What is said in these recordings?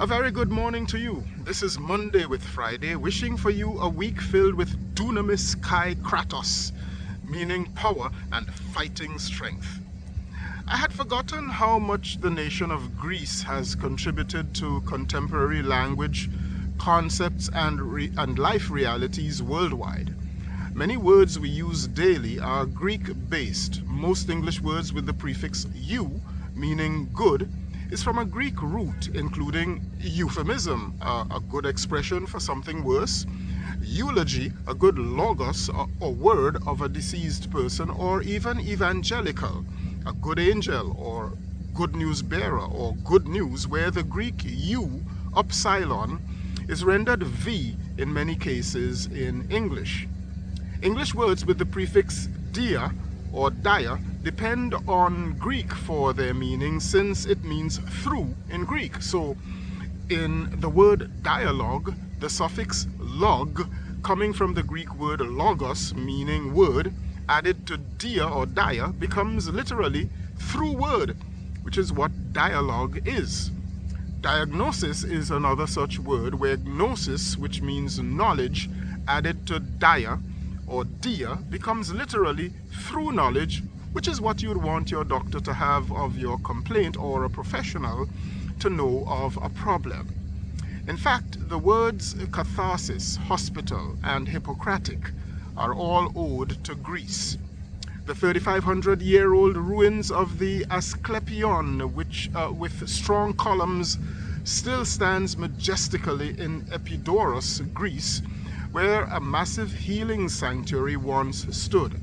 A very good morning to you. This is Monday with Friday, wishing for you a week filled with dunamis kai kratos, meaning power and fighting strength. I had forgotten how much the nation of Greece has contributed to contemporary language, concepts, and life realities worldwide. Many words we use daily are Greek-based. Most English words with the prefix "eu", meaning good, is from a Greek root, including euphemism, a good expression for something worse, eulogy, a good logos or word of a deceased person, or even evangelical, a good angel or good news bearer or good news, where the Greek eu, upsilon, is rendered v in many cases in English. English words with the prefix dia or dia depend on Greek for their meaning, since it means through in Greek. So in the word dialogue, the suffix log, coming from the Greek word logos, meaning word, added to dia or dia, becomes literally through word, which is what dialogue is. Diagnosis is another such word, where gnosis, which means knowledge, added to dia or dia, becomes literally through knowledge, which is what you'd want your doctor to have of your complaint, or a professional to know of a problem. In fact, the words catharsis, hospital, and Hippocratic are all owed to Greece. The 3,500-year-old ruins of the Asclepion, which with strong columns, still stands majestically in Epidaurus, Greece, where a massive healing sanctuary once stood.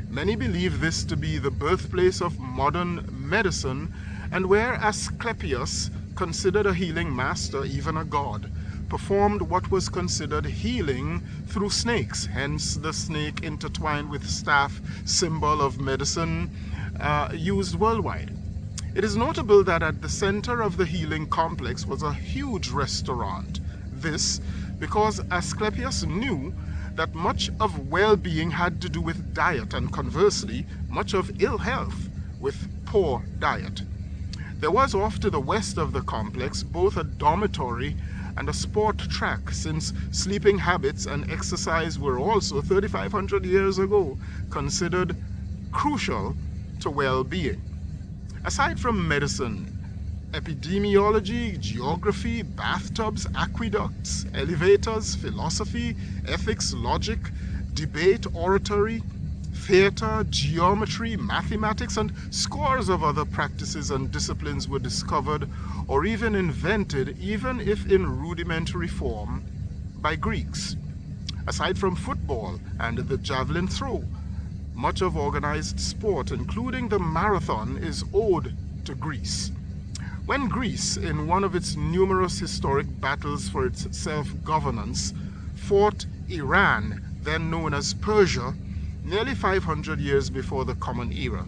Many believe this to be the birthplace of modern medicine, and where Asclepius, considered a healing master, even a god, performed what was considered healing through snakes, hence the snake intertwined with staff, symbol of medicine, used worldwide. It is notable that at the center of the healing complex was a huge restaurant. This because Asclepius knew that much of well-being had to do with diet, and conversely, much of ill health with poor diet. There was off to the west of the complex both a dormitory and a sport track, since sleeping habits and exercise were also 3,500 years ago considered crucial to well-being. Aside from medicine, epidemiology, geography, bathtubs, aqueducts, elevators, philosophy, ethics, logic, debate, oratory, theater, geometry, mathematics, and scores of other practices and disciplines were discovered or even invented, even if in rudimentary form, by Greeks. Aside from football and the javelin throw, much of organized sport, including the marathon, is owed to Greece. When Greece, in one of its numerous historic battles for its self-governance, fought Iran, then known as Persia, nearly 500 years before the Common Era,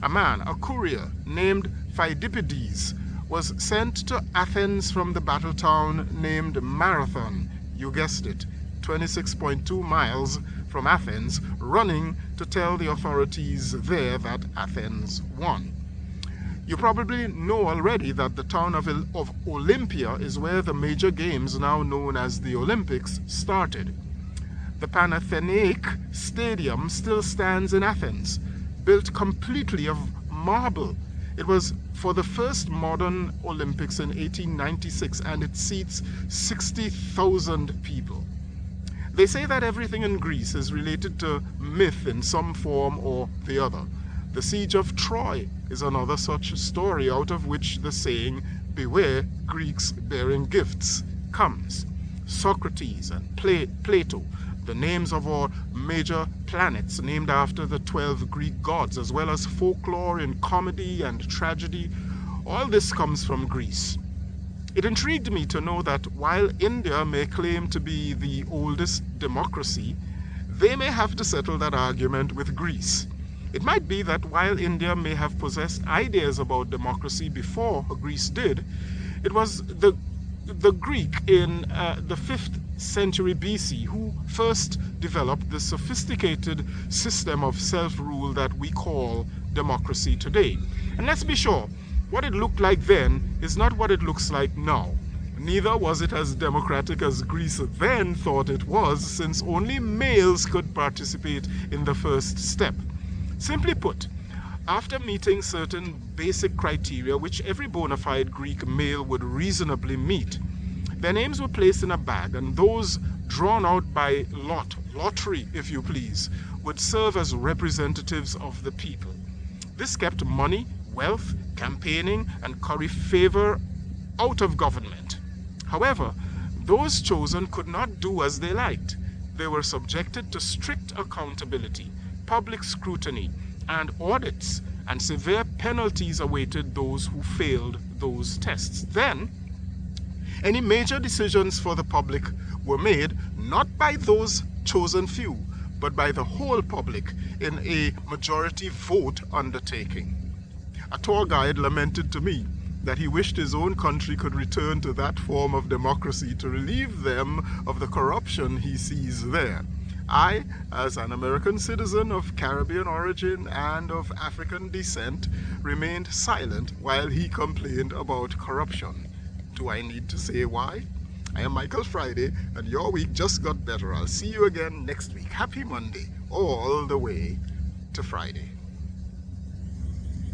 a man, a courier named Phidippides, was sent to Athens from the battle town named Marathon, you guessed it, 26.2 miles from Athens, running to tell the authorities there that Athens won. You probably know already that the town of Olympia is where the major games, now known as the Olympics, started. The Panathenaic Stadium still stands in Athens, built completely of marble. It was for the first modern Olympics in 1896, and it seats 60,000 people. They say that everything in Greece is related to myth in some form or the other. The siege of Troy is another such story, out of which the saying, "Beware Greeks bearing gifts," comes. Socrates and Plato, the names of our major planets named after the 12 Greek gods, as well as folklore in comedy and tragedy, all this comes from Greece. It intrigued me to know that while India may claim to be the oldest democracy, they may have to settle that argument with Greece. It might be that while India may have possessed ideas about democracy before Greece did, it was the Greek in the 5th century BC who first developed the sophisticated system of self-rule that we call democracy today. And let's be sure, what it looked like then is not what it looks like now. Neither was it as democratic as Greece then thought it was, since only males could participate in the first step. Simply put, after meeting certain basic criteria which every bona fide Greek male would reasonably meet, their names were placed in a bag, and those drawn out by lottery if you please, would serve as representatives of the people. This kept money, wealth, campaigning, and curry favor out of government. However, those chosen could not do as they liked. They were subjected to strict accountability, public scrutiny, and audits, and severe penalties awaited those who failed those tests. Then, any major decisions for the public were made not by those chosen few, but by the whole public in a majority vote undertaking. A tour guide lamented to me that he wished his own country could return to that form of democracy to relieve them of the corruption he sees there. I, as an American citizen of Caribbean origin and of African descent, remained silent while he complained about corruption. Do I need to say why? I am Michael Friday, and your week just got better. I'll see you again next week. Happy Monday, all the way to Friday.